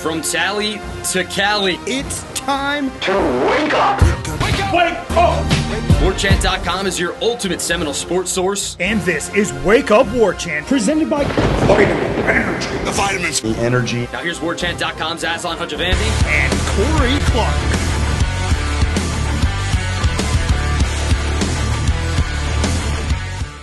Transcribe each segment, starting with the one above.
From Tally to Cali. It's time to wake up. Wake up! Warchant.com is your ultimate Seminole sports source. And this is Wake Up Warchant, presented by Vitamin Energy. The vitamins. The energy. Now here's Warchant.com's Aslan Hajavandi and Corey Clark.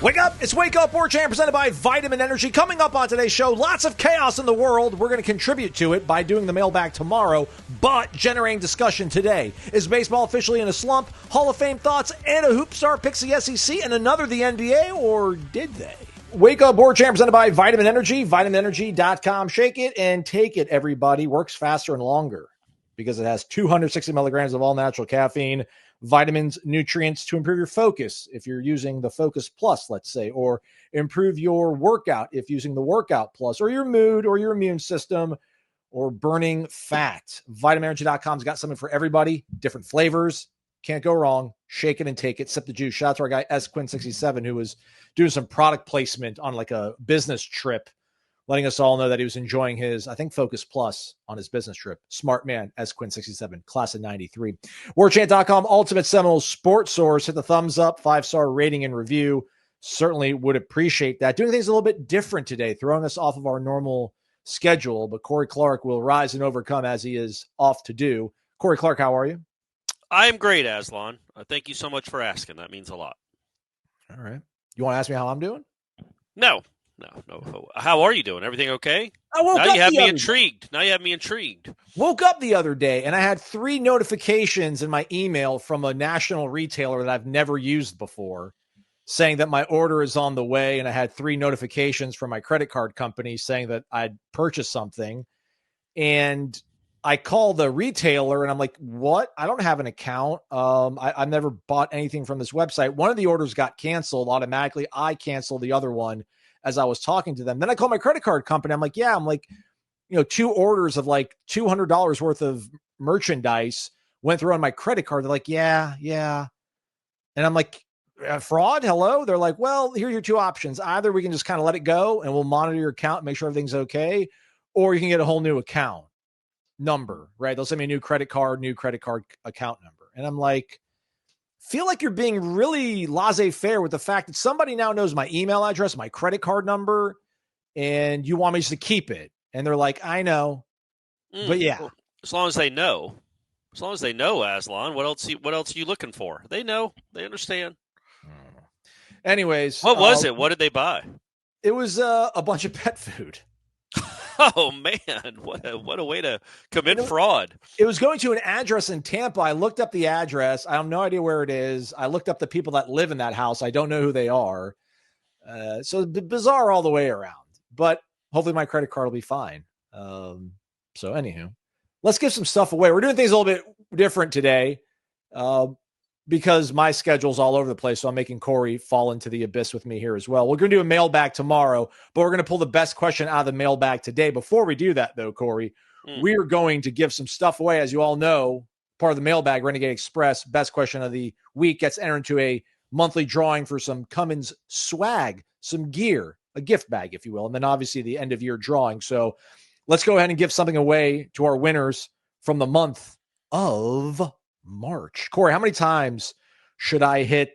Wake up! It's Wake Up Warchant presented by Vitamin Energy. Coming up on today's show, lots of chaos in the world. We're going to contribute to it by doing the mailbag tomorrow, but generating discussion today. Is baseball officially in a slump? Hall of Fame thoughts and a hoop star picks the SEC and another the NBA, or did they? Wake Up Warchant presented by Vitamin Energy. VitaminEnergy.com. Shake it and take it, everybody. Works faster and longer because it has 260 milligrams of all-natural caffeine, vitamins, nutrients to improve your focus if you're using the Focus Plus, let's say, or improve your workout if using the Workout Plus, or your mood or your immune system, or burning fat. VitaminEnergy.com's got something for everybody, different flavors. Can't go wrong. Shake it and take it. Sip the juice. Shout out to our guy SQuinn67 who was doing some product placement on like a business trip, letting us all know that he was enjoying his, I think, Focus Plus on his business trip. Smart man, SQuinn67, class of 93. Warchant.com, ultimate Seminoles sports source. Hit the thumbs up, 5-star rating and review. Certainly would appreciate that. Doing things a little bit different today, throwing us off of our normal schedule, but Corey Clark will rise and overcome as he is off to do. Corey Clark, how are you? I am great, Aslan. Thank you so much for asking. That means a lot. All right. You want to ask me how I'm doing? No. How are you doing? Everything okay? I woke now up you have the me other intrigued. Day. Now you have me intrigued. Woke up the other day and I had 3 notifications in my email from a national retailer that I've never used before, saying that my order is on the way. And I had 3 notifications from my credit card company saying that I'd purchased something. And I call the retailer and I'm like, what? I don't have an account. I've never bought anything from this website. One of the orders got canceled automatically. I canceled the other one as I was talking to them. Then I called my credit card company. I'm like, 2 orders of like $200 worth of merchandise went through on my credit card. They're like, yeah. And I'm like, fraud? Hello? They're like, well, here are your 2 options. Either we can just kind of let it go and we'll monitor your account and make sure everything's okay, or you can get a whole new account number, right? They'll send me a new credit card account number. And I'm like, feel like you're being really laissez-faire with the fact that somebody now knows my email address, my credit card number, and you want me just to keep it. And they're like, I know, but yeah. Well, as long as they know, Aslan, what else are you looking for? They know, they understand. Anyways. What was it? What did they buy? It was a bunch of pet food. Oh man, what a way to commit fraud. It was going to an address in Tampa. I looked up the address. I have no idea where it is. I looked up the people that live in that house. I don't know who they are. So bizarre all the way around, but hopefully my credit card will be fine. So anywho, let's give some stuff away. We're doing things a little bit different today because my schedule's all over the place. So I'm making Corey fall into the abyss with me here as well. We're going to do a mailbag tomorrow, but we're going to pull the best question out of the mailbag today. Before we do that though, Corey, we are going to give some stuff away. As you all know, part of the mailbag, Renegade Express, best question of the week gets entered into a monthly drawing for some Cummins swag, some gear, a gift bag, if you will. And then obviously the end of year drawing. So let's go ahead and give something away to our winners from the month of March. Corey, how many times should I hit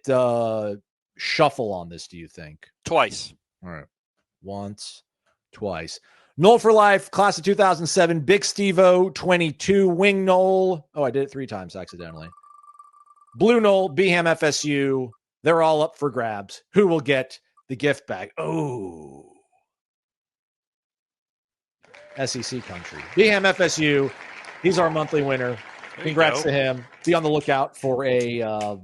shuffle on this, do you think? Twice. All right. Once, twice. Nole for life, class of 2007, Big Steve-O, 22, Wing Nole. Oh, I did it 3 times accidentally. Blue Nole, Beham FSU. They're all up for grabs. Who will get the gift bag? Oh. SEC country. Beham FSU. He's our monthly winner. Congrats to him. Be on the lookout for a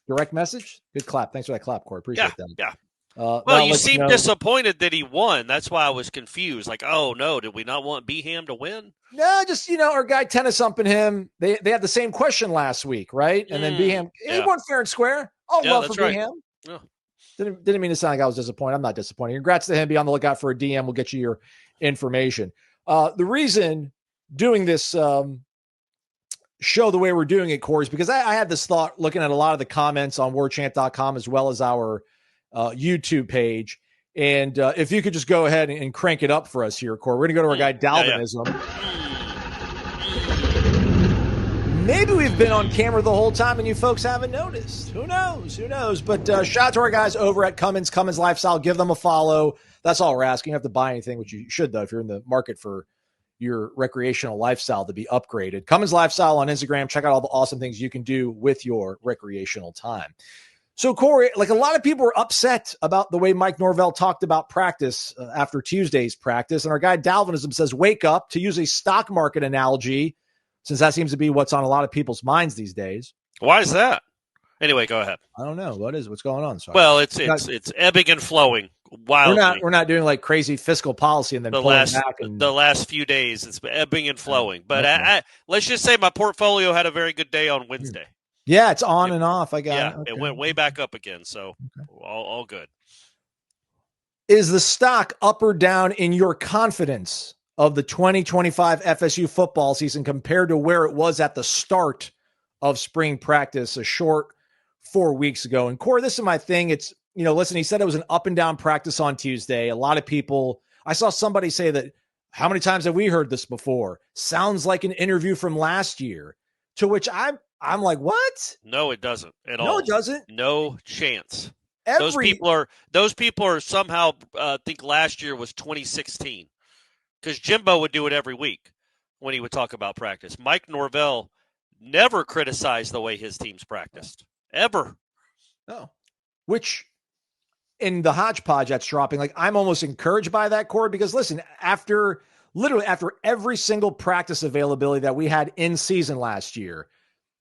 direct message. Good clap. Thanks for that clap, Corey. Appreciate that. Yeah. Well, you seem disappointed that he won. That's why I was confused. Like, oh, no, did we not want Beham to win? No, just, our guy tennis humping him. They had the same question last week, right? And then Beham, he won fair and square. All love for Beham. Yeah. Didn't mean to sound like I was disappointed. I'm not disappointed. Congrats to him. Be on the lookout for a DM. We'll get you your information. The reason doing this show the way we're doing it, Corey, is because I had this thought looking at a lot of the comments on warchant.com as well as our YouTube page. And if you could just go ahead and crank it up for us here, Corey. We're going to go to our guy Dalvinism. Maybe we've been on camera the whole time and you folks haven't noticed. Who knows? Who knows? But shout out to our guys over at Cummins Lifestyle. Give them a follow. That's all we're asking. You don't have to buy anything, which you should, though, if you're in the market for your recreational lifestyle to be upgraded. Cummins Lifestyle on Instagram. Check out all the awesome things you can do with your recreational time. So, Corey, like a lot of people were upset about the way Mike Norvell talked about practice after Tuesday's practice. And our guy Dalvinism says, wake up, to use a stock market analogy, since that seems to be what's on a lot of people's minds these days. Why is that? Anyway, go ahead. I don't know. What's going on? Sorry. Well, it's ebbing and flowing wildly. We're not doing like crazy fiscal policy and then the last few days it's ebbing and flowing. But okay. Let's just say my portfolio had a very good day on Wednesday. Yeah, it's on and off. I got it. Yeah, it went way back up again, so all good. Is the stock up or down in your confidence of the 2025 FSU football season compared to where it was at the start of spring practice a short 4 weeks ago? And Corey, this is my thing. It's, listen, he said it was an up and down practice on Tuesday. A lot of people, I saw somebody say that, how many times have we heard this before? Sounds like an interview from last year, to which I'm like, what? No, it doesn't at all. No, it doesn't. No chance. Those people are somehow think last year was 2016. Because Jimbo would do it every week when he would talk about practice. Mike Norvell never criticized the way his teams practiced, ever. No. Which, in the hodgepodge that's dropping, like I'm almost encouraged by that, Corey, because listen, after every single practice availability that we had in season last year,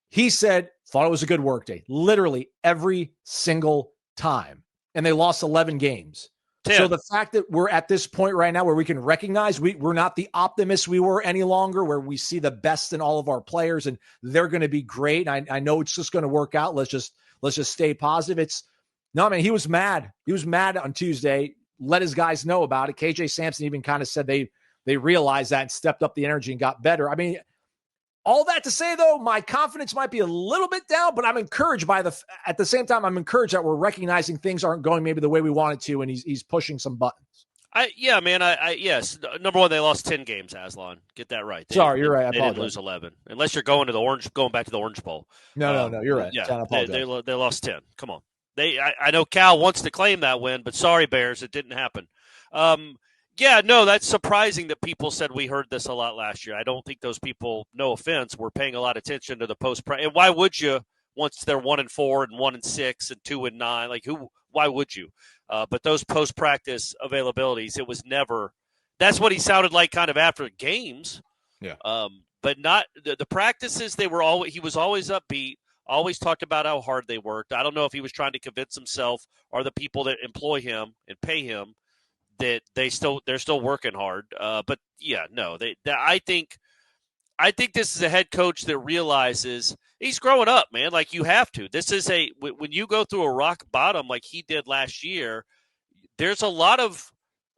he said, thought it was a good work day. Literally every single time. And they lost 11 games. 10. So the fact that we're at this point right now where we can recognize we're not the optimists we were any longer, where we see the best in all of our players and they're going to be great. I know it's just going to work out. Let's just stay positive. He was mad. He was mad on Tuesday, let his guys know about it. KJ Sampson even kind of said they realized that and stepped up the energy and got better. I mean, all that to say, though, my confidence might be a little bit down, but I'm encouraged at the same time, I'm encouraged that we're recognizing things aren't going maybe the way we want it to, and he's pushing some buttons. Yes. Number one, they lost 10 games, Aslan. Get that right. You're right. They didn't lose 11. Unless you're going back to the Orange Bowl. No, you're right. Yeah, they lost 10. Come on. I know Cal wants to claim that win, but sorry, Bears, it didn't happen. That's surprising that people said we heard this a lot last year. I don't think those people, no offense, were paying a lot of attention to the post-practice. And why would you once they're 1-4 and 1-6 and 2-9? Like why would you? But those post-practice availabilities, it was never – that's what he sounded like kind of after games. Yeah. But not the practices, he was always upbeat, always talked about how hard they worked. I don't know if he was trying to convince himself or the people that employ him and pay him that they're still working hard. But yeah, no, I think this is a head coach that realizes he's growing up, man. Like you have to. This is when you go through a rock bottom like he did last year, there's a lot of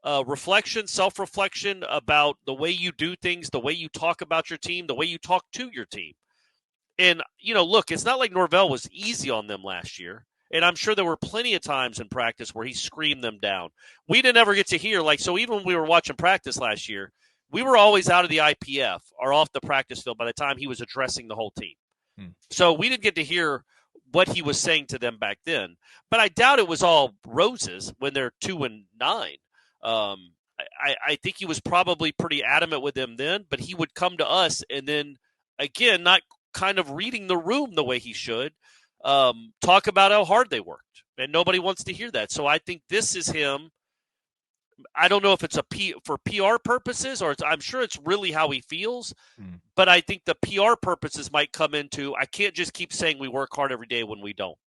self-reflection about the way you do things, the way you talk about your team, the way you talk to your team. And, look, it's not like Norvell was easy on them last year. And I'm sure there were plenty of times in practice where he screamed them down. We didn't ever get to hear, so even when we were watching practice last year, we were always out of the IPF or off the practice field by the time he was addressing the whole team. So we didn't get to hear what he was saying to them back then. But I doubt it was all roses when they're 2-9. I think he was probably pretty adamant with them then, but he would come to us and then, again, not kind of reading the room the way he should, talk about how hard they worked, and nobody wants to hear that. So I think this is him. I don't know if it's for PR purposes or I'm sure it's really how he feels, but I think the PR purposes might come into, I can't just keep saying we work hard every day when we don't.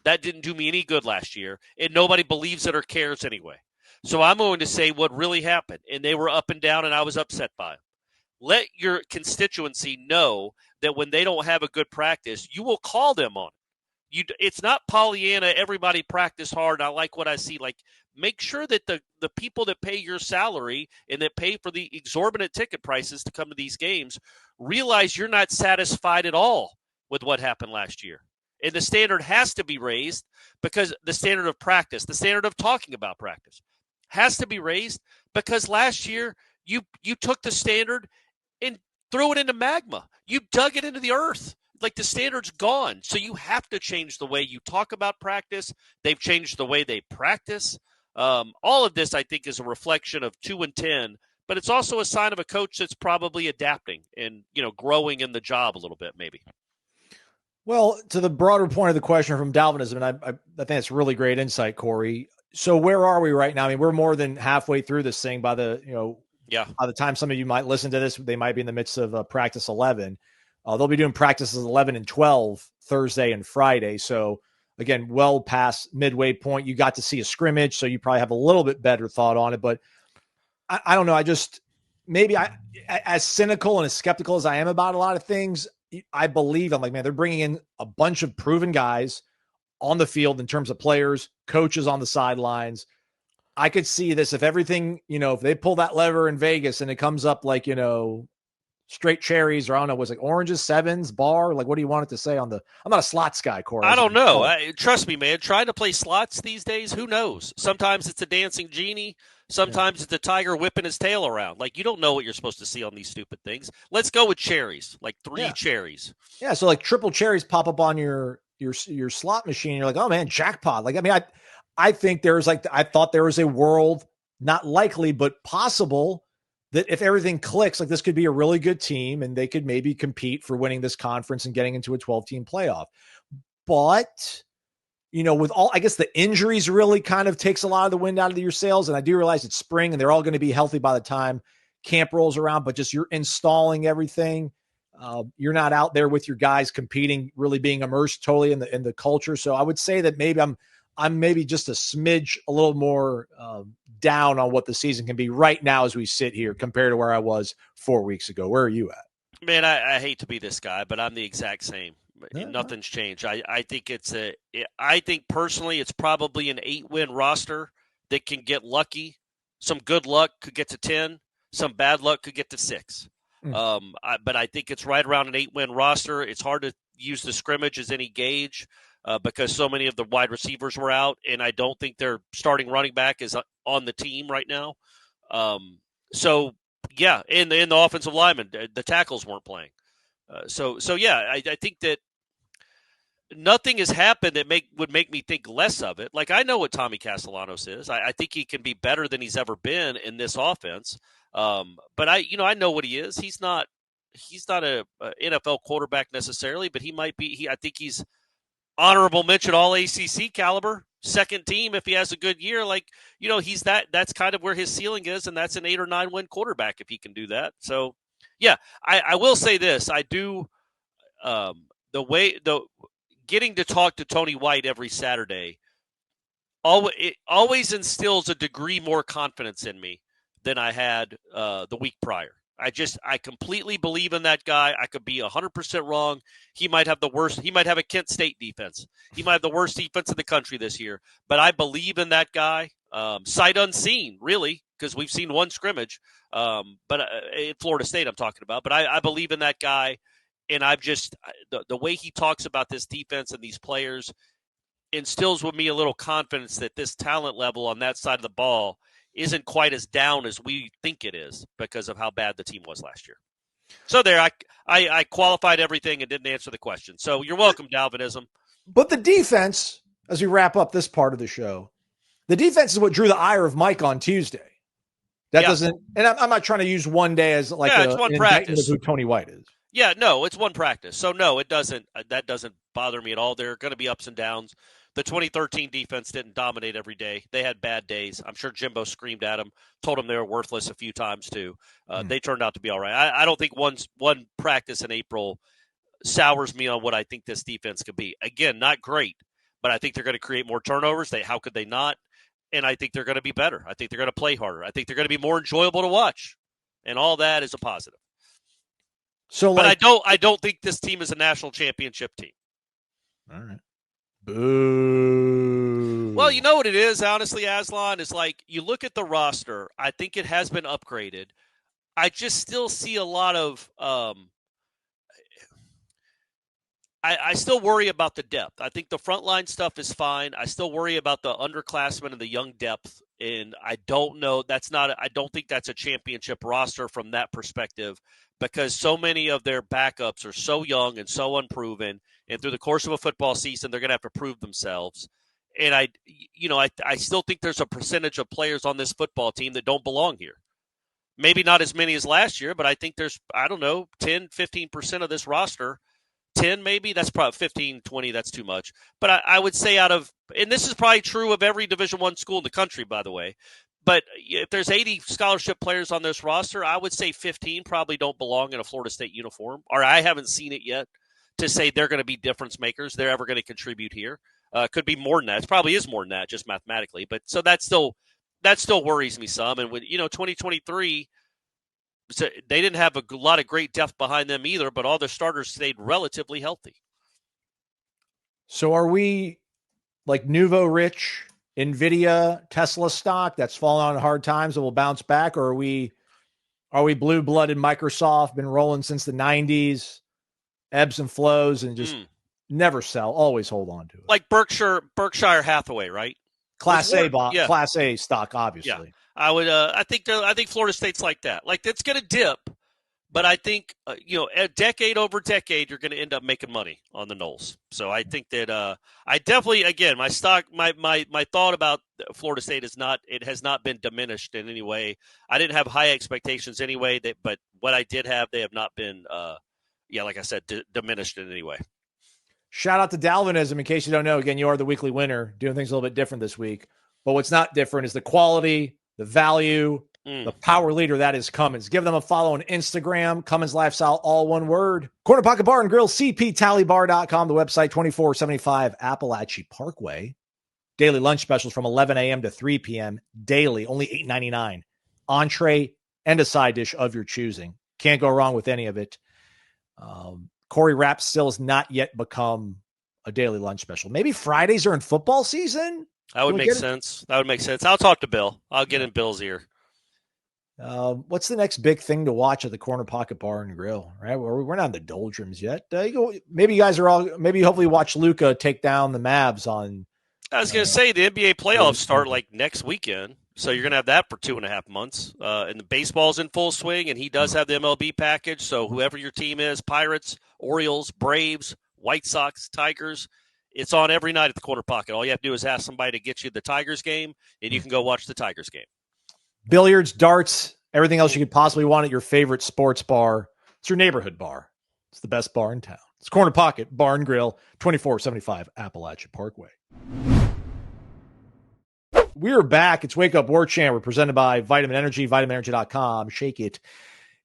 That didn't do me any good last year, and nobody believes it or cares anyway. So I'm going to say what really happened, and they were up and down, and I was upset by them. Let your constituency know that when they don't have a good practice, you will call them on it. It's not Pollyanna, everybody practice hard, I like what I see. Make sure that the people that pay your salary and that pay for the exorbitant ticket prices to come to these games realize you're not satisfied at all with what happened last year. And the standard has to be raised because the standard of practice, the standard of talking about practice has to be raised because last year you took the standard and threw it into magma. You dug it into the earth. Like, the standard's gone. So you have to change the way you talk about practice. They've changed the way they practice. All of this, I think, is a reflection of 2-10, but it's also a sign of a coach that's probably adapting and, growing in the job a little bit, maybe. Well, to the broader point of the question from Dalvinism, and I think that's really great insight, Corey. So where are we right now? I mean, we're more than halfway through this thing by the, by the time some of you might listen to this, they might be in the midst of practice 11. They'll be doing practices 11 and 12 Thursday and Friday. So again, well past midway point, you got to see a scrimmage. So you probably have a little bit better thought on it, but I don't know. As cynical and as skeptical as I am about a lot of things, I believe, I'm like, man, they're bringing in a bunch of proven guys on the field in terms of players, coaches on the sidelines. I could see this if everything, if they pull that lever in Vegas and it comes up like, straight cherries, or I don't know, was like oranges, sevens, bar? Like, what do you want it to say on the, I'm not a slots guy, Corey. I don't know. Trust me, man, trying to play slots these days, who knows? Sometimes it's a dancing genie. Sometimes it's a tiger whipping his tail around. Like, you don't know what you're supposed to see on these stupid things. Let's go with cherries, like three cherries. Yeah, so like triple cherries pop up on your slot machine. You're like, oh man, jackpot. Like, I mean, I think I thought there was a world, not likely, but possible, that if everything clicks, like this could be a really good team and they could maybe compete for winning this conference and getting into a 12-team playoff. But, with all, I guess the injuries really kind of takes a lot of the wind out of your sails. And I do realize it's spring and they're all going to be healthy by the time camp rolls around, but just you're installing everything. You're not out there with your guys competing, really being immersed totally in the culture. So I would say that maybe I'm maybe just a smidge, a little more down on what the season can be right now as we sit here compared to where I was 4 weeks ago. Where are you at? Man, I hate to be this guy, but I'm the exact same. Nothing's changed. I think personally it's probably an 8-win roster that can get lucky. Some good luck could get to 10. Some bad luck could get to 6. But I think it's right around an 8-win roster. It's hard to use the scrimmage as any gauge. Because so many of the wide receivers were out, and I don't think their starting running back is on the team right now. And the offensive linemen, the tackles weren't playing. I think that nothing has happened that would make me think less of it. Like, I know what Tommy Castellanos is. I think he can be better than he's ever been in this offense. But I know what he is. He's not a NFL quarterback necessarily, but he might be. I think he's honorable mention all ACC caliber, second team if he has a good year. Like, he's that's kind of where his ceiling is, and that's an 8 or 9 win quarterback if he can do that. So, yeah, I will say this. I do getting to talk to Tony White every Saturday, it always instills a degree more confidence in me than I had the week prior. I completely believe in that guy. I could be 100% wrong. He might have a Kent State defense. He might have the worst defense in the country this year. But I believe in that guy. Sight unseen, really, because we've seen one scrimmage. But in Florida State, I'm talking about. But I believe in that guy. And the way he talks about this defense and these players instills with me a little confidence that this talent level on that side of the ball isn't quite as down as we think it is because of how bad the team was last year. So there, I qualified everything and didn't answer the question. So you're welcome, Dalvinism. But the defense, as we wrap up this part of the show, the defense is what drew the ire of Mike on Tuesday. That doesn't, and I'm not trying to use one day as like it's one practice of who Tony White is. Yeah, no, it's one practice. So no, it doesn't. That doesn't bother me at all. There are going to be ups and downs. The 2013 defense didn't dominate every day. They had bad days. I'm sure Jimbo screamed at them, told them they were worthless a few times too. They turned out to be all right. I don't think one practice in April sours me on what I think this defense could be. Again, not great, but I think they're going to create more turnovers. How could they not? And I think they're going to be better. I think they're going to play harder. I think they're going to be more enjoyable to watch. And all that is a positive. But I don't think this team is a national championship team. All right. Boo. Well, you know what it is, honestly, Aslan, is like you look at the roster. I think it has been upgraded. I just still see a lot of I still worry about the depth. I think the frontline stuff is fine. I still worry about the underclassmen and the young depth And I don't know. I don't think that's a championship roster from that perspective, because so many of their backups are so young and so unproven. And through the course of a football season, they're going to have to prove themselves. And I still think there's a percentage of players on this football team that don't belong here. Maybe not as many as last year, but I think there's, 10, 15% of this roster, 10 maybe, that's probably 15, 20, that's too much. But I would say and this is probably true of every Division I school in the country, by the way, but if there's 80 scholarship players on this roster, I would say 15 probably don't belong in a Florida State uniform, or I haven't seen it yet to say they're going to be difference makers, they're ever going to contribute here. Could be more than that. It probably is more than that, just mathematically. But so that still worries me some. And when 2023, so they didn't have a lot of great depth behind them either, but all their starters stayed relatively healthy. So are we like Nouveau Rich, NVIDIA, Tesla stock that's fallen on hard times and will bounce back? Or are we blue-blooded Microsoft, been rolling since the 90s, ebbs and flows, and just never sell, always hold on to it? Like Berkshire Hathaway, right? Class A stock, obviously. Yeah. I would. I think Florida State's like that. Like, it's going to dip, but I think a decade over decade, you're going to end up making money on the Noles. So I think that I definitely, again, my thought about Florida State has not been diminished in any way. I didn't have high expectations anyway, but what I did have, they have not been, like I said, diminished in any way. Shout out to Dalvinism. In case you don't know, again, you are the weekly winner, doing things a little bit different this week. But what's not different is the quality, the value, the power leader that is Cummins. Give them a follow on Instagram, Cummins Lifestyle, all one word. Corner Pocket Bar and Grill, cptallybar.com, the website, 2475 Appalachia Parkway. Daily lunch specials from 11 a.m. to 3 p.m. daily, only $8.99. Entree and a side dish of your choosing. Can't go wrong with any of it. Corey Rapp still has not yet become a daily lunch special. Maybe Fridays are in football season? That would make sense. That would make sense. I'll talk to Bill. I'll get in Bill's ear. What's the next big thing to watch at the Corner Pocket Bar and Grill? Right, we're not in the doldrums yet. Maybe you guys are all. Maybe hopefully watch Luka take down the Mavs on. I was going to say the NBA playoffs start like next weekend, so you're going to have that for 2.5 months. And the baseball's in full swing, and he does have the MLB package. So whoever your team is, Pirates, Orioles, Braves, White Sox, Tigers. It's on every night at the Corner Pocket. All you have to do is ask somebody to get you the Tigers game, and you can go watch the Tigers game. Billiards, darts, everything else you could possibly want at your favorite sports bar. It's your neighborhood bar. It's the best bar in town. It's Corner Pocket Bar and Grill, 2475 Appalachia Parkway. We're back. It's Wake Up Warchant. We're presented by Vitamin Energy, vitaminenergy.com. Shake it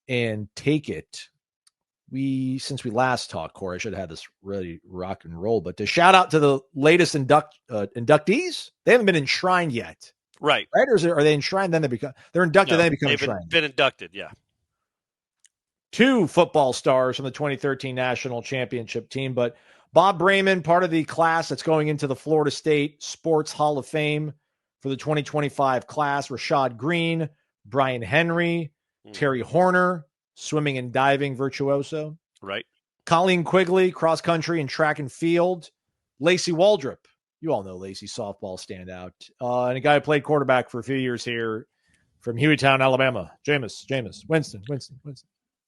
and take it. Since we last talked, Corey, I should have had this really rock and roll, but to shout out to the latest inductees, they haven't been enshrined yet. Right. Or are they enshrined? Then they're inducted, then they become enshrined. Been inducted, yeah. 2 football stars from the 2013 national championship team, but Bob Brayman, part of the class that's going into the Florida State Sports Hall of Fame for the 2025 class. Rashad Green, Brian Henry, Terry Horner, swimming and diving virtuoso. Right. Colleen Quigley, cross country and track and field. Lacey Waldrop. You all know Lacey, softball standout. And a guy who played quarterback for a few years here from Hueytown, Alabama. Winston.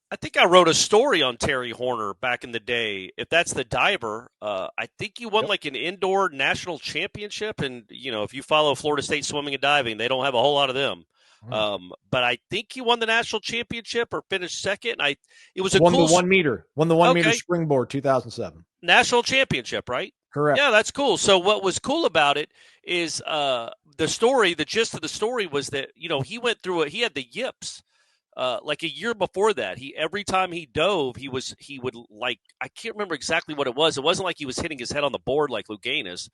I think I wrote a story on Terry Horner back in the day. If that's the diver, I think he won like an indoor national championship. And, if you follow Florida State swimming and diving, they don't have a whole lot of them. But I think he won the national championship or finished second. It was won the 1 meter springboard 2007 national championship, right? Correct. Yeah, that's cool. So what was cool about it is the gist of the story was that, he went through it. He had the yips. Like a year before that, every time he dove, he would I can't remember exactly what it was. It wasn't like he was hitting his head on the board like Luganis,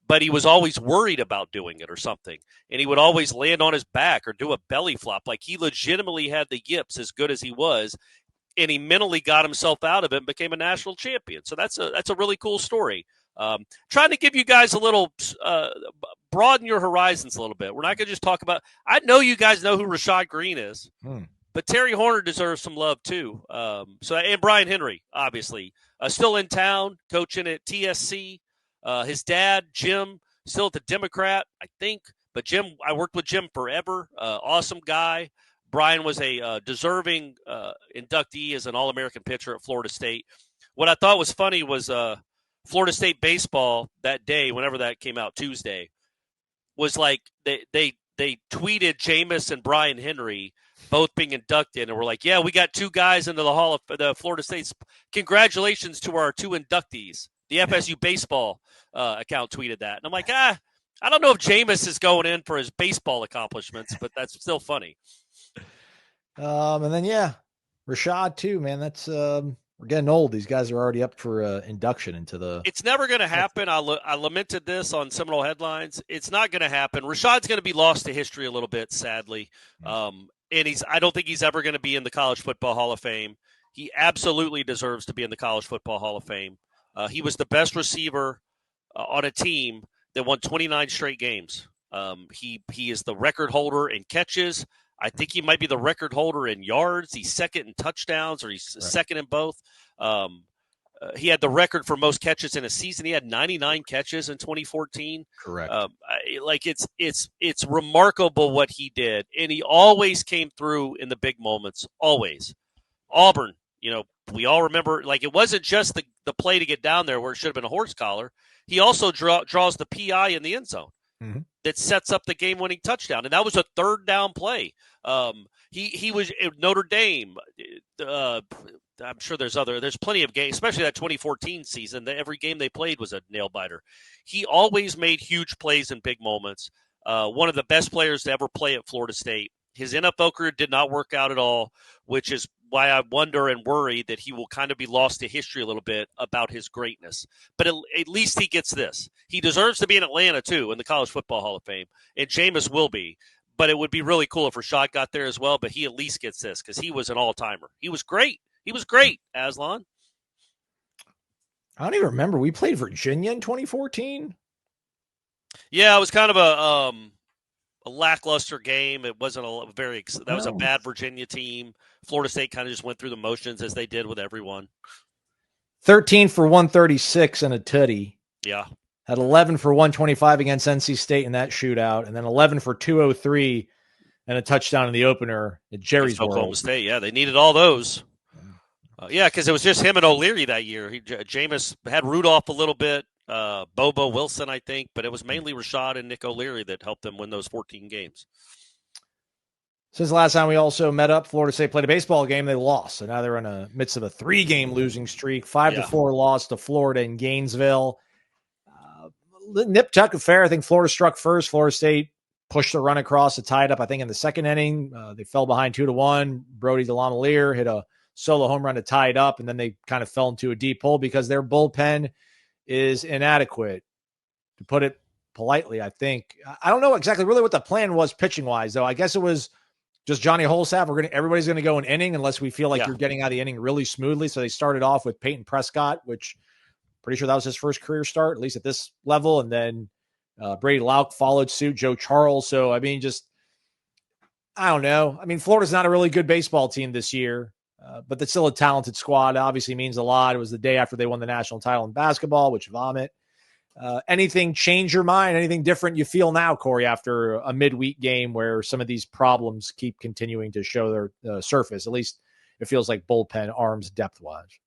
but he was always worried about doing it or something. And he would always land on his back or do a belly flop. Like he legitimately had the yips as good as he was. And he mentally got himself out of it and became a national champion. So that's a really cool story. Trying to give you guys a little, broaden your horizons a little bit. We're not going to just talk about, I know you guys know who Rashad Green is, but Terry Horner deserves some love too. And Brian Henry, obviously, still in town, coaching at TSC. His dad, Jim, still at the Democrat, I think, But Jim, I worked with Jim forever. Awesome guy. Brian was a deserving inductee as an All-American pitcher at Florida State. What I thought was funny was Florida State baseball that day, whenever that came out, Tuesday, was like they tweeted Jameis and Brian Henry both being inducted, and we're like, yeah, we got two guys into the Hall of the Florida State's. Congratulations to our two inductees. The FSU baseball account tweeted that. And I'm like, I don't know if Jameis is going in for his baseball accomplishments, but that's still funny. And then, Rashad too, man. That's we're getting old. These guys are already up for induction into the. It's never going to happen. I lamented this on Seminole Headlines. It's not going to happen. Rashad's going to be lost to history a little bit, sadly. And I don't think he's ever going to be in the College Football Hall of Fame. He absolutely deserves to be in the College Football Hall of Fame. He was the best receiver on a team that won 29 straight games. He is the record holder in catches. I think he might be the record holder in yards. He's second in touchdowns, or he's second in both. He had the record for most catches in a season. He had 99 catches in 2014. Correct. It's remarkable what he did, and he always came through in the big moments. Always. Auburn, we all remember. Like, it wasn't just the play to get down there where it should have been a horse collar. He also draws the PI in the end zone. Mm-hmm. That sets up the game-winning touchdown, and that was a third down play. He was at Notre Dame. I'm sure there's plenty of games, especially that 2014 season. Every game they played was a nail-biter. He always made huge plays in big moments. One of the best players to ever play at Florida State. His NFL career did not work out at all, which is why I wonder and worry that he will kind of be lost to history a little bit about his greatness. But at least he gets this. He deserves to be in Atlanta, too, in the College Football Hall of Fame. And Jameis will be. But it would be really cool if Rashad got there as well. But he at least gets this because he was an all-timer. He was great. He was great, Aslan. I don't even remember. We played Virginia in 2014. Yeah, it was kind of a lackluster game. It wasn't that was a bad Virginia team. Florida State kind of just went through the motions as they did with everyone. 13 for 136 and a tutty. Yeah. Had 11 for 125 against NC State in that shootout, and then 11 for 203 and a touchdown in the opener at Jerry's World. Oklahoma State, yeah, they needed all those. Because it was just him and O'Leary that year. Jameis had Rudolph a little bit, Bobo Wilson, I think, but it was mainly Rashad and Nick O'Leary that helped them win those 14 games. Since the last time we also met up, Florida State played a baseball game. They lost, so now they're in the midst of a 3-game losing streak. 5-4 loss to Florida in Gainesville. Nip tuck affair. I think Florida struck first. Florida State pushed a run across to tie it up, I think, in the second inning. They fell behind 2-1. Brody DeLamielleure hit a solo home run to tie it up, and then they kind of fell into a deep hole because their bullpen is inadequate, to put it politely, I think. I don't know exactly really what the plan was pitching-wise, though. I guess it was just Johnny Holsap. Everybody's going to go an inning unless we feel like you're getting out of the inning really smoothly. So they started off with Peyton Prescott, which pretty sure that was his first career start, at least at this level. And then Brady Lauk followed suit, Joe Charles. So, I mean, I don't know. I mean, Florida's not a really good baseball team this year, but it's still a talented squad. It obviously means a lot. It was the day after they won the national title in basketball, which vomit. Anything change your mind? Anything different you feel now, Corey, after a midweek game where some of these problems keep continuing to show their surface? At least it feels like bullpen arms depth-wise.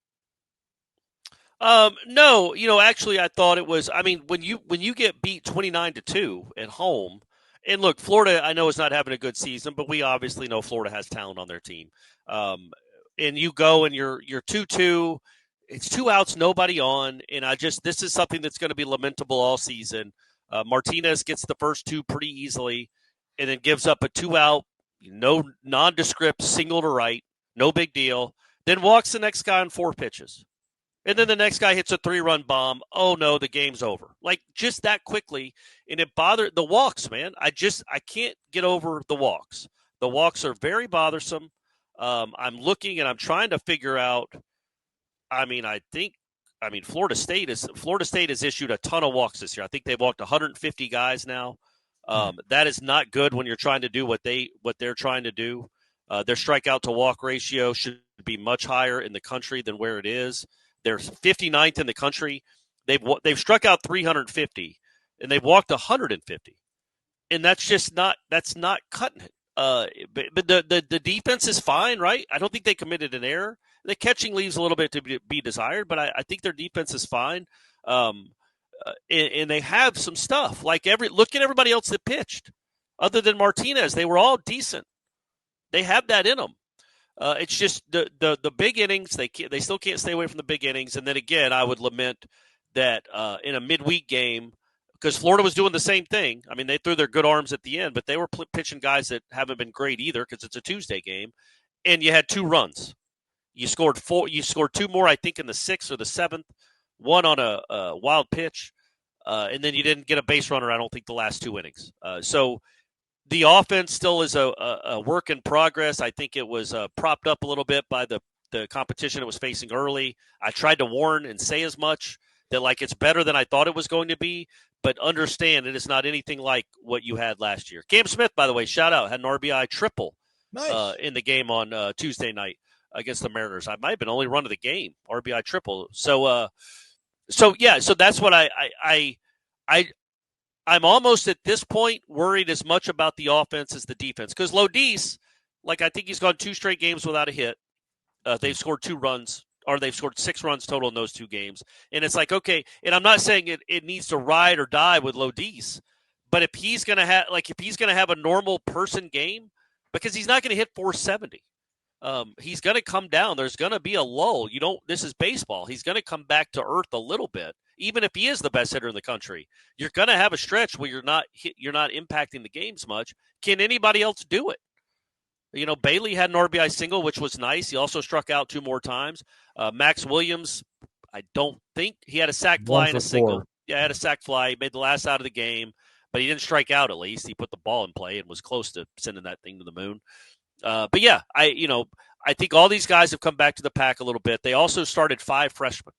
No, actually, I thought it was. I mean, when you get beat 29-2 at home, and look, Florida, I know is not having a good season, but we obviously know Florida has talent on their team. And you go and you're 2-2. It's 2 outs, nobody on, and this is something that's going to be lamentable all season. Martinez gets the first 2 pretty easily, and then gives up a 2-out, no nondescript single to right, no big deal. Then walks the next guy on 4 pitches, and then the next guy hits a 3-run bomb. Oh no, the game's over. Like, just that quickly, and it bothered the walks, man. I can't get over the walks. The walks are very bothersome. I'm looking and I'm trying to figure out. Florida State has issued a ton of walks this year. I think they've walked 150 guys now. That is not good when you're trying to do what they're trying to do. Their strikeout to walk ratio should be much higher in the country than where it is. They're 59th in the country. They've struck out 350 and they've walked 150. and that's just not cutting it. But the defense is fine, right? I don't think they committed an error. The catching leaves a little bit to be desired, but I think their defense is fine. And they have some stuff. Look at everybody else that pitched, other than Martinez. They were all decent. They have that in them. It's just the big innings. They still can't stay away from the big innings. And then again, I would lament that in a midweek game, because Florida was doing the same thing. I mean, they threw their good arms at the end, but they were pitching guys that haven't been great either because it's a Tuesday game. And you had 2 runs. You scored 4. You scored 2 more, I think, in the 6th or the 7th. One on a wild pitch, and then you didn't get a base runner. I don't think the last 2 innings. So the offense still is a work in progress. I think it was propped up a little bit by the competition it was facing early. I tried to warn and say as much that it's better than I thought it was going to be, but understand it is not anything like what you had last year. Cam Smith, by the way, shout out, had an RBI triple in the game on Tuesday night against the Mariners. I might have been only run of the game, RBI triple. So that's what I'm almost at this point worried as much about the offense as the defense. Because Lodis, I think he's gone 2 straight games without a hit. They've scored 2 runs, or they've scored 6 runs total in those 2 games. And it's okay, and I'm not saying it needs to ride or die with Lodis, but if he's gonna have a normal person game, because he's not gonna hit 470. He's going to come down. There's going to be a lull. This is baseball. He's going to come back to earth a little bit. Even if he is the best hitter in the country, you're going to have a stretch where you're not impacting the games much. Can anybody else do it? Bailey had an RBI single, which was nice. He also struck out 2 more times. Max Williams, I don't think he had a sac fly and a single. Yeah, had a sac fly. He made the last out of the game, but he didn't strike out. At least he put the ball in play and was close to sending that thing to the moon. But yeah, I think all these guys have come back to the pack a little bit. They also started 5 freshmen.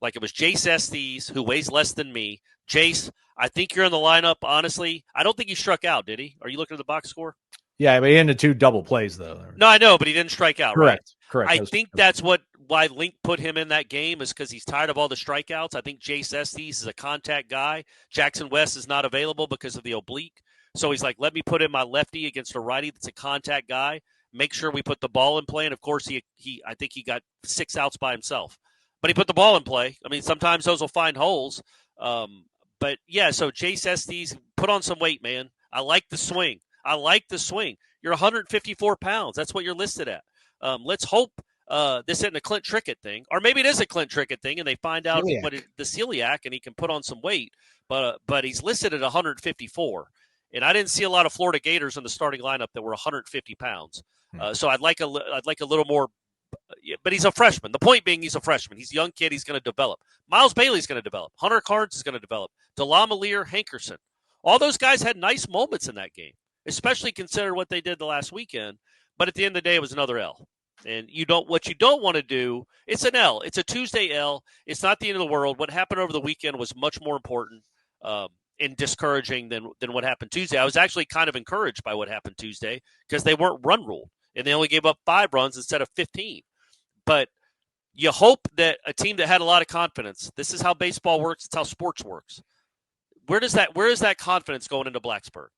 It was Jace Estes, who weighs less than me. Jace, I think you're in the lineup. Honestly, I don't think he struck out, did he? Are you looking at the box score? Yeah, but he ended 2 double plays though. No, I know, but he didn't strike out. Correct. Right? Correct. I think that's why Link put him in that game, is because he's tired of all the strikeouts. I think Jace Estes is a contact guy. Jackson West is not available because of the oblique. So he's let me put in my lefty against a righty that's a contact guy. Make sure we put the ball in play. And, of course, I think he got 6 outs by himself. But he put the ball in play. I mean, sometimes those will find holes. But, yeah, so Jace Estes, put on some weight, man. I like the swing. You're 154 pounds. That's what you're listed at. Let's hope this isn't a Clint Trickett thing. Or maybe it is a Clint Trickett thing, and they find out the celiac, and he can put on some weight. But he's listed at 154. And I didn't see a lot of Florida Gators in the starting lineup that were 150 pounds. So I'd like a little more. But he's a freshman. The point being, he's a freshman. He's a young kid. He's going to develop. Miles Bailey's going to develop. Hunter Carnes is going to develop. DeLamielleure, Hankerson. All those guys had nice moments in that game, especially considering what they did the last weekend. But at the end of the day, it was another L. And what you don't want to do, it's an L. It's a Tuesday L. It's not the end of the world. What happened over the weekend was much more important and discouraging than what happened Tuesday. I was actually kind of encouraged by what happened Tuesday because they weren't run ruled, and they only gave up 5 runs instead of 15. But you hope that a team that had a lot of confidence, this is how baseball works, it's how sports works. Where is that confidence going into Blacksburg?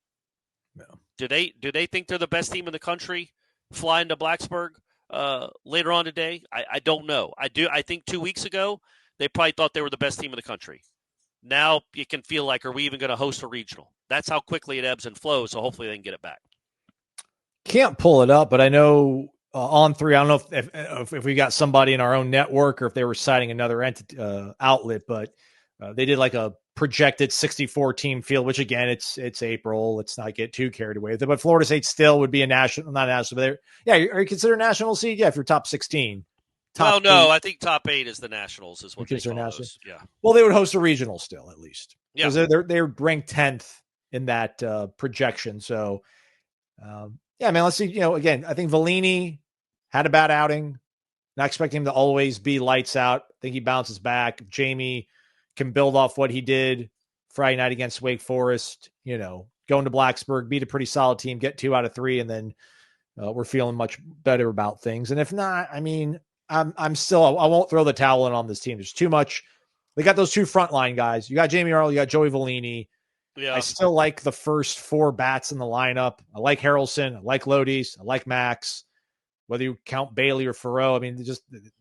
No. Do they think they're the best team in the country flying to Blacksburg later on today? I don't know. I think 2 weeks ago they probably thought they were the best team in the country. Now you can feel like, are we even going to host a regional? That's how quickly it ebbs and flows, so hopefully they can get it back. Can't pull it up, but I know On3, I don't know if we got somebody in our own network or if they were citing another outlet, but they did a projected 64-team field, which, again, it's April. Let's not get too carried away with it. But Florida State still would be not a national, but are you considered a national seed? Yeah, if you're top 16. Well, no, I think top 8 is the Nationals is what they call those. Yeah. Well, they would host a regional still, at least. Yeah. Because they're ranked 10th in that projection. So, yeah, man, let's see. Again, I think Vellini had a bad outing. Not expecting him to always be lights out. I think he bounces back. If Jamie can build off what he did Friday night against Wake Forest, going to Blacksburg, beat a pretty solid team, get 2 out of 3, and then we're feeling much better about things. And if not, I mean, I won't throw the towel in on this team. There's too much. They got those 2 frontline guys. You got Jamie Arnold, you got Joey Vellini. Yeah. I still like the first 4 bats in the lineup. I like Harrelson. I like Lodi's. I like Max. Whether you count Bailey or Farrow, I mean,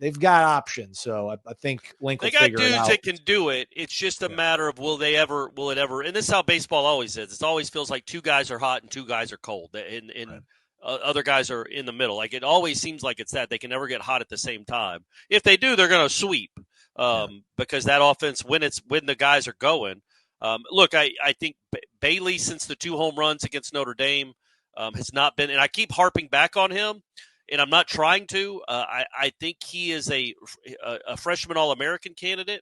they've got options. So I think Link will figure it out. They got dudes that can do it. It's just a matter of will it ever? And this is how baseball always is. It always feels like 2 guys are hot and 2 guys are cold, and right. Other guys are in the middle. Like it always seems like it's that they can never get hot at the same time. If they do, they're going to sweep because that offense, when the guys are going. Look, I think Bailey, since the 2 home runs against Notre Dame, has not been, and I keep harping back on him. And I'm not trying to. I think he is a freshman All-American candidate,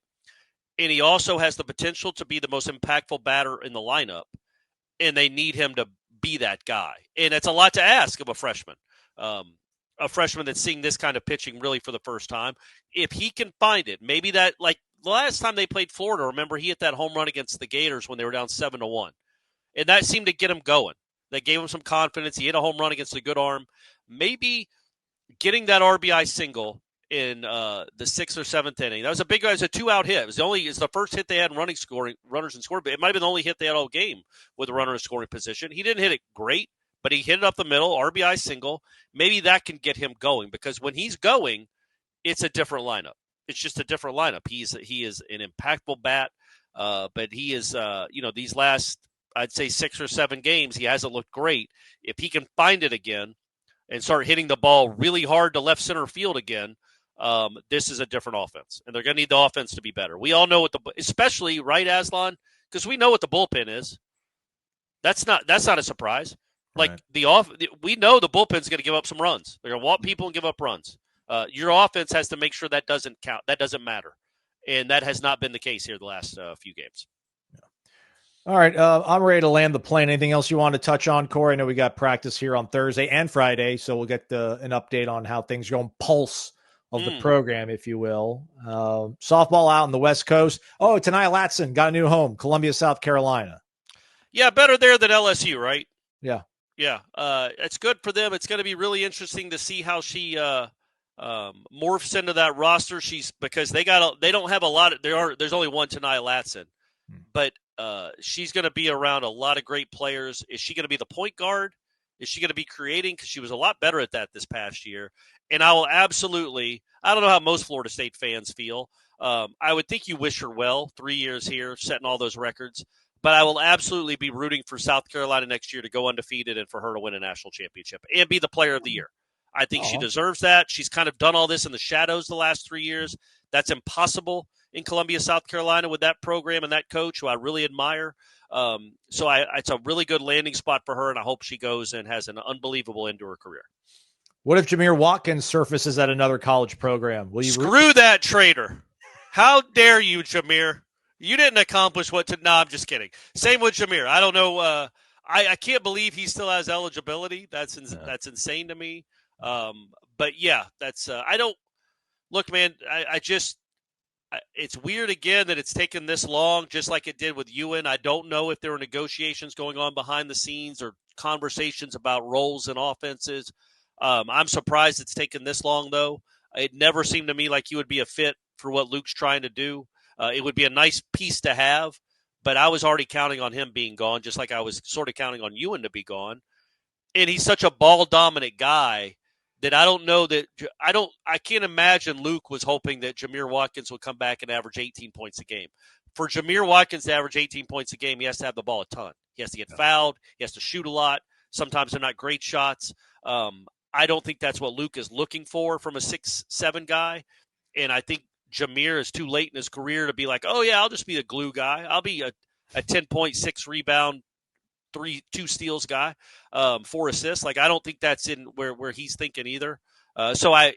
and he also has the potential to be the most impactful batter in the lineup, and they need him to be that guy. And it's a lot to ask of a freshman that's seeing this kind of pitching really for the first time. If he can find it, maybe that, like the last time they played Florida, remember he hit that home run against the Gators when they were down 7-1, and that seemed to get him going. That gave him some confidence. He hit a home run against a good arm. Maybe getting that RBI single in the 6th or 7th inning. That was a big guy. It was a 2-out hit. It's the first hit they had in runners in scoring. But it might have been the only hit they had all game with a runner in scoring position. He didn't hit it great, but he hit it up the middle, RBI single. Maybe that can get him going because when he's going, it's a different lineup. It's just a different lineup. He is an impactful bat, but he is these last, I'd say 6 or 7 games, he hasn't looked great. If he can find it again and start hitting the ball really hard to left center field again, this is a different offense. And they're going to need the offense to be better. We all know especially, right, Aslan? Because we know what the bullpen is. That's not a surprise. Right. Like, we know the bullpen's going to give up some runs. They're going to walk people and give up runs. Your offense has to make sure that doesn't count. That doesn't matter. And that has not been the case here the last few games. All right, I'm ready to land the plane. Anything else you want to touch on, Corey? I know we got practice here on Thursday and Friday, so we'll get an update on how things are going, pulse of the program, if you will. Softball out on the West Coast. Oh, Tanaya Latson got a new home, Columbia, South Carolina. Yeah, better there than LSU, right? Yeah. Yeah, it's good for them. It's going to be really interesting to see how she morphs into that roster. Because they don't have a lot of, there's only one Tanaya Latson, but she's going to be around a lot of great players. Is she going to be the point guard? Is she going to be creating? Because she was a lot better at that this past year. And I will absolutely – I don't know how most Florida State fans feel. I would think you wish her well, 3 years here, setting all those records. But I will absolutely be rooting for South Carolina next year to go undefeated and for her to win a national championship and be the player of the year. I think she deserves that. She's kind of done all this in the shadows the last 3 years. That's impossible in Columbia, South Carolina with that program and that coach who I really admire. So it's a really good landing spot for her, and I hope she goes and has an unbelievable end to her career. What if Jameer Watkins surfaces at another college program? Will you Screw that traitor. How dare you, Jameer? You didn't accomplish no, I'm just kidding. Same with Jameer. I don't know. I can't believe he still has eligibility. That's insane to me. But yeah, that's I don't look, man. It's weird again that it's taken this long, just like it did with Ewan. I don't know if there are negotiations going on behind the scenes or conversations about roles and offenses. I'm surprised it's taken this long, though. It never seemed to me like he would be a fit for what Luke's trying to do. It would be a nice piece to have, but I was already counting on him being gone, just like I was sort of counting on Ewan to be gone. And he's such a ball-dominant guy that I don't know that I can't imagine Luke was hoping that Jameer Watkins would come back and average 18 points a game. For Jameer Watkins to average 18 points a game, he has to have the ball a ton. He has to get fouled. He has to shoot a lot. Sometimes they're not great shots. I don't think that's what Luke is looking for from a 6'7" guy. And I think Jameer is too late in his career to be like, oh, yeah, I'll just be a glue guy. I'll be a 10.6 rebound, 2 steals guy, 4 assists. Like, I don't think that's in where he's thinking either.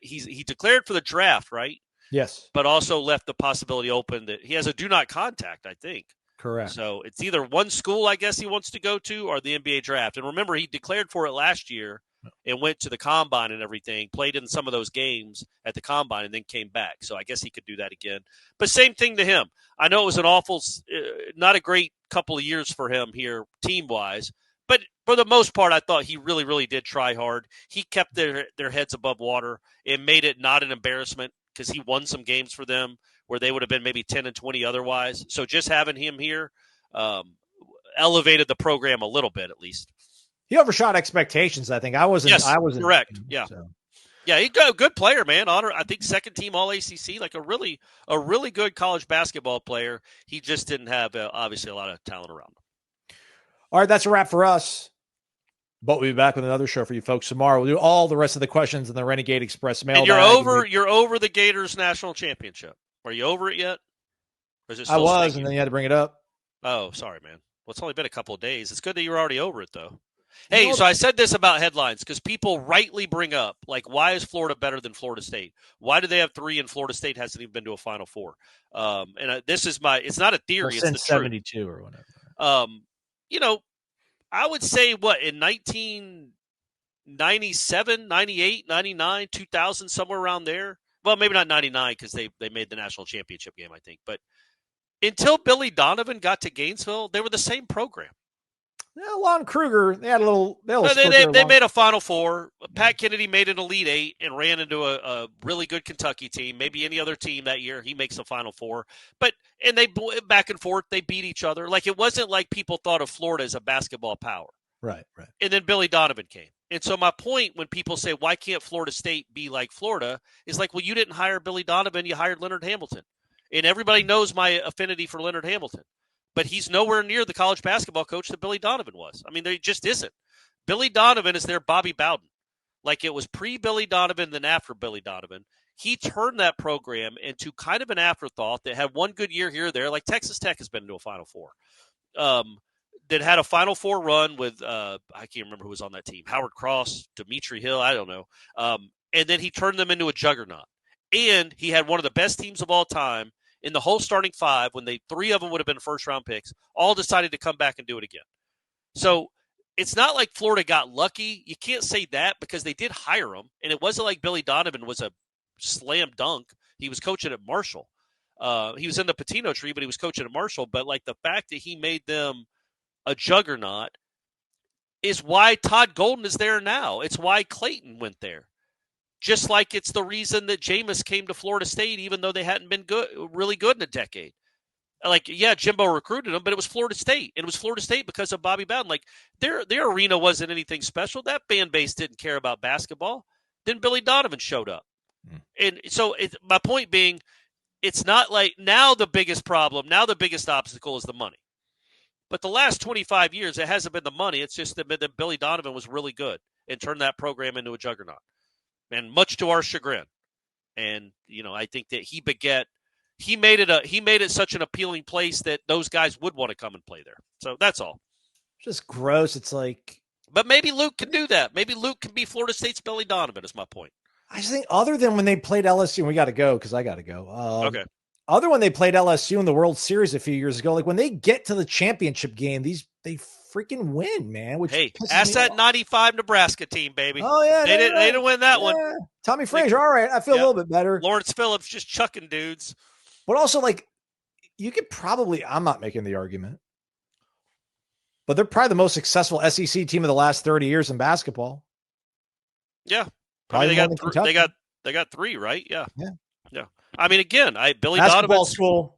He declared for the draft, right? Yes. But also left the possibility open that he has a do not contact, I think. Correct. So it's either one school, I guess, he wants to go to or the NBA draft. And remember, he declared for it last year and went to the combine and everything, played in some of those games at the combine and then came back. So I guess he could do that again. But same thing to him. I know it was an awful, not a great couple of years for him here team-wise. But for the most part, I thought he really, really did try hard. He kept their heads above water and made it not an embarrassment because he won some games for them where they would have been maybe 10 and 20 otherwise. So just having him here elevated the program a little bit at least. He overshot expectations, I think. I wasn't. Correct. Yeah. So. Yeah, he's a good player, man. I think second team All ACC, like a really good college basketball player. He just didn't have obviously a lot of talent around him. All right, that's a wrap for us. But we'll be back with another show for you folks tomorrow. We'll do all the rest of the questions in the Renegade Express mail. And you're over the Gators national championship. Are you over it yet? Or is it still I was, stinking? and then you had to bring it up. Oh, sorry, man. Well, it's only been a couple of days. It's good that you're already over it, though. Hey, so I said this about headlines because people rightly bring up, like, why is Florida better than Florida State? Why do they have 3 and Florida State hasn't even been to a Final Four? This is it's not a theory. It's since the 72 truth. Or whatever. I would say, in 1997, 98, 99, 2000, somewhere around there. Well, maybe not 99 because they made the national championship game, I think. But until Billy Donovan got to Gainesville, they were the same program. Yeah, Lon Kruger, they had a little. They made a Final Four. Pat Kennedy made an Elite Eight and ran into a really good Kentucky team. Maybe any other team that year, he makes a Final Four. And they back and forth, they beat each other. Like, it wasn't like people thought of Florida as a basketball power. Right. And then Billy Donovan came. And so my point when people say, why can't Florida State be like Florida, is like, well, you didn't hire Billy Donovan, you hired Leonard Hamilton. And everybody knows my affinity for Leonard Hamilton. But he's nowhere near the college basketball coach that Billy Donovan was. I mean, there just isn't. Billy Donovan is their Bobby Bowden. Like, it was pre-Billy Donovan, then after Billy Donovan. He turned that program into kind of an afterthought that had one good year here or there. Like, Texas Tech has been to a Final Four. That had a Final Four run with, I can't remember who was on that team. Howard Cross, Dimitri Hill, I don't know. And then he turned them into a juggernaut. And he had one of the best teams of all time in the whole starting 5, when 3 of them would have been first-round picks, all decided to come back and do it again. So it's not like Florida got lucky. You can't say that because they did hire him, and it wasn't like Billy Donovan was a slam dunk. He was coaching at Marshall. He was in the Patino tree, but he was coaching at Marshall. But, like, the fact that he made them a juggernaut is why Todd Golden is there now. It's why Clayton went there. Just like it's the reason that Jameis came to Florida State, even though they hadn't been really good in a decade. Like, yeah, Jimbo recruited them, but it was Florida State. And it was Florida State because of Bobby Bowden. Like, their arena wasn't anything special. That fan base didn't care about basketball. Then Billy Donovan showed up. And so my point being, it's not like now the biggest obstacle is the money. But the last 25 years, it hasn't been the money. It's just that Billy Donovan was really good and turned that program into a juggernaut. And much to our chagrin. And, I think that he made it such an appealing place that those guys would want to come and play there. So that's all. Just gross. It's like. But maybe Luke can do that. Maybe Luke can be Florida State's Billy Donovan is my point. I just think other than when they played LSU, and we got to go because I got to go. Okay. Other when they played LSU in the World Series a few years ago, like when they get to the championship game, they freaking win, man. Which ask that 95 Nebraska team, baby. Oh, yeah. They didn't win that one. Tommy Frazier, all right. I feel a little bit better. Lawrence Phillips just chucking dudes. But also, like, you could probably, I'm not making the argument, but they're probably the most successful SEC team of the last 30 years in basketball. Yeah. Probably they got 3, right? Yeah. I mean, again, Billy basketball Donovan school.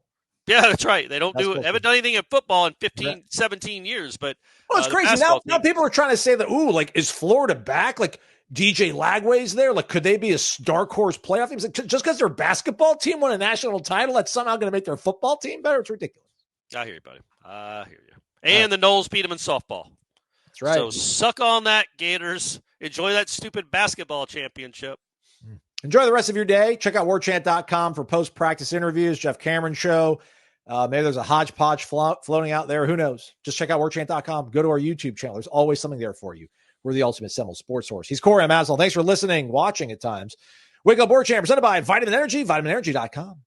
Yeah, that's right. They haven't done anything in football in 15, 17 years. But it's crazy. Now people are trying to say that, is Florida back? Like, DJ Lagway's there. Like, could they be a dark horse playoff team? Like, just because their basketball team won a national title, that's somehow going to make their football team better? It's ridiculous. I hear you, buddy. I hear you. And the Noles beat them in softball. That's right. So suck on that, Gators. Enjoy that stupid basketball championship. Enjoy the rest of your day. Check out warchant.com for post-practice interviews, Jeff Cameron show. Maybe there's a hodgepodge floating out there. Who knows? Just check out warchant.com. Go to our YouTube channel. There's always something there for you. We're the ultimate Seminole sports source. He's Corey Maslow. Thanks for listening, watching at times. Wake Up Warchant, presented by Vitamin Energy, vitaminenergy.com.